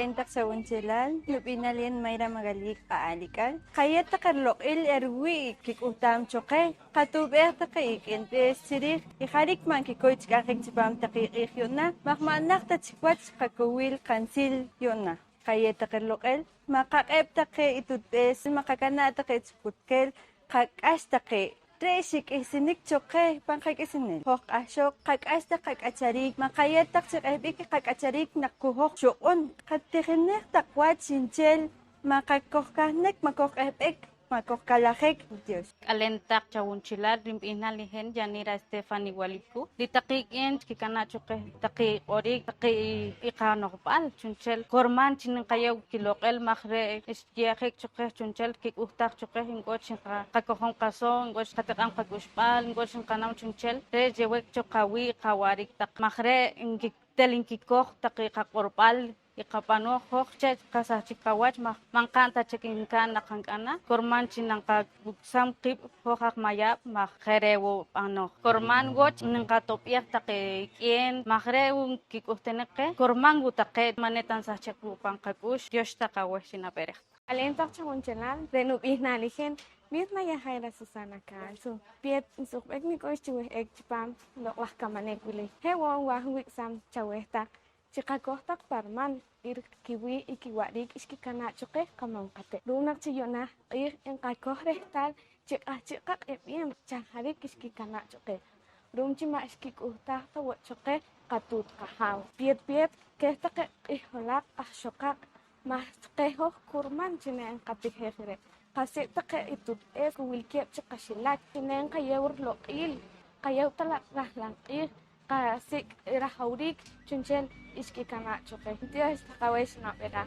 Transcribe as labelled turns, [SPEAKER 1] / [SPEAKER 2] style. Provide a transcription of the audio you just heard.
[SPEAKER 1] alentak sa unsilal, lupinalien mayra magalik aalikal. Kaya takarlok erwi kikutam choke, katuber takik entes sirik, iharik man kikoich kakik sipam takik yona, makmanak tachikwat kakawil kansil yona. Kaya takarlok makakep take itutes, makakana take chiputkel, kakas take. Resik isinik choke pankak isinil. Hok asok kak asta kak acharik makayetak sa ebik kak acharik nakuhok syukon. Katikinek takwat sinchel makakokahnek makokebek makokalahek Dios.
[SPEAKER 2] Alentak chawunchilad rimpinalihen Yanira Stephanie Walipu. Ditakikin kikana choke taki orik taki ikanokpal chunchel korman chinkayaw kilokel mahre istiahek choke chunchel kikuktak choke hingoch kakohong kaso hingoch katakang kagushpal hingoch kanam chunchel re jewek chokawi kawarik tak mahre ingiktelin taki kakorpal ikapano hochchet kasah chikawach mangkanta chikinkan nakankana korman chinang kaguksam kip hohak mayap maherewo ano korman goch nangka topiak take kien mahrewo kikuhteneke korman gutake manetan sa chekbu pangkakush Dios takawesh sinaperek.
[SPEAKER 3] Alentak chawunchelan renub ihnaligen misma ya haira Susana Kalso piet insukbek mi kois chuwe ek chipam lo wah kamanekuli hewo wah wiksam chawehtak chikakohtak parman ir kiwi ikiwarik iskikana choke kamangkate lunak chiyona ir en kakohrehtal chikak epiem chaharik iskikana choke rum chima iskikuhta tawo choke katut kahaw piet kehtak iholak ahshokak mas keho kurman chinen kapihehre kasik take itut kuwilkiep chikashilak chinen kayawr loqil kayaw talak rahlang ir kasik rahaurik chunchel iskikana choke Dios takawesh na pera.